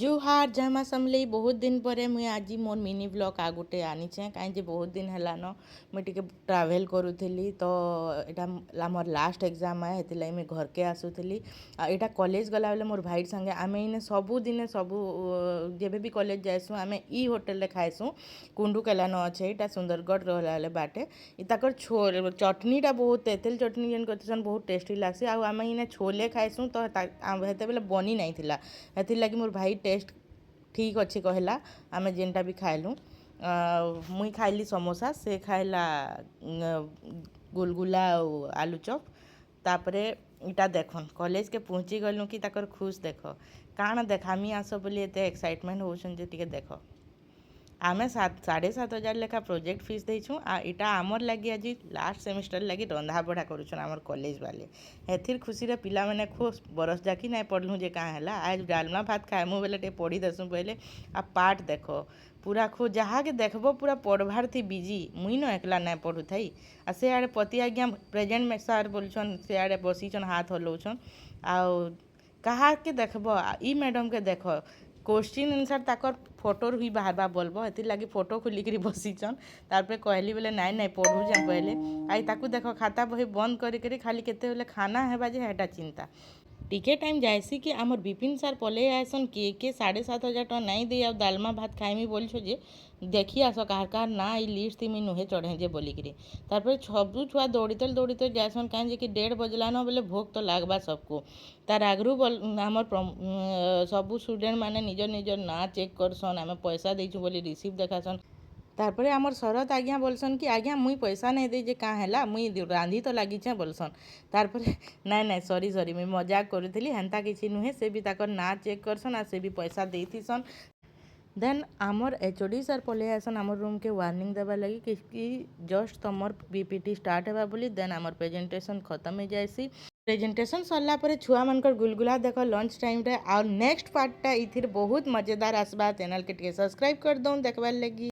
जुहार जयमा समलेई बहुत दिन पर मुई आज मोर मिनी ब्लॉग आ गोटे आनीचे कहीं बहुत दिन हेलान मुई टिके ट्रावेल करूली तो यहाँ मोर लास्ट एग्जाम है हेतिलाई मुई घर के आसुली यहाँ कॉलेज गला बेले मोर भाई संगे आम इने सबू दिने सबू जेबे भी कॉलेज जाएसु आम ई होटेल रे खाएसु कुंडू केलान अच्छे यहाँ सुंदरगढ़ रहा बाटे ताकर चटनीटा बहुत तेतल चटनी जेन करते बहुत टेस्टी लागसी आम इने छोले खाएसु तो हेते बेले बनी नहीं थिला हेतिर लगी मोर भाई टेस्ट ठीक अच्छे कहला आम जेनटा भी खाइलु मुई खाइली समोसा से खाइला गुलगुला और आलू चॉप तापरे इटा देखन कॉलेज के पहुँची गलु कि ताकर खुश देख काण देखामी आस बोली एते एक्साइटमेंट होउछन जे टिके देख आमे 7,500 लेखा प्रोजेक्ट फीस देछुँ इटा आमर लगी आज लास्ट सेमिस्टर लगी रंधा बढ़ा करुछन आमर कॉलेज वाले हेथिर खुशी रे पिला मैंने खुश बरस जाकी नहीं पढ़लु जे कहाँ है आज डालमा भात खाएमु बेले टे पढ़ी देसु पहले आ पाठ देख पूरा खो जहाँ के देखबो पूरा पढ़वार थी बिजी मुई न एकला नहीं पढ़ू थी आ से आड़े पति आज्ञा प्रेजेंट में सार बोलछन से आड़े बसीछन हाथ हलौछन आ कहा के देखबो ई मैडम के देख क्वेश्चन आंसर ताकर फोटो ही बाहर बोलबो हेतिर लगी फोटो खुलिकी बसीचन तार कहली बोले नाई नाई पढ़ू जा पहले आई ताकू देख खाता बही बंद करी खाली केते बेले खाना हेबा जे हेटा चिंता टिके टाइम जाएसी कि आमर विपिन सार पले आसन के 7,500 टका नहीं दे आ दालमा भात खाइमी बोल जे देखी आस कहाँ कहाँ ना ई लिस्ट थी मुई नुहे चढ़े जे बोलिकी तार सबू छुआ दौड़ते जासन कहीं जे कि 1:30 बजलान बोले भोग तो लागबा सबको तार आगरू आमर सबू स्टूडेंट माने निजर निजर ना चेक करसन आम पैसा देचु बोली रिसीप्ट देखासन तारपरे आमर शरत आज्ञा बोलसन कि आज्ञा मुई पैसा नहीं दे जे कहाँ है मुई रांधी तो लगिचे बोलसन तारपरे नाई नाई सॉरी मुई मजाक करूली हेन्ता किसी नुहे से भी ताकर ना चेक करसन आ से भी पैसा देतीसन देन आमर एचओडी सर पले आसन आमर रूम के वार्निंग देवा लगी कि जस्ट तमर बीपीटी स्टार्ट हेबा बोली देन आमर प्रेजेंटेशन खत्म हो जाएसी प्रेजेंटेशन सरला परे छुआ मनकर गुलगुला देख लंच टाइम रे और नेक्स्ट पार्टा इथिर बहुत मजेदार आसबा चैनल के सब्सक्राइब कर दऊँ देखबार लगी।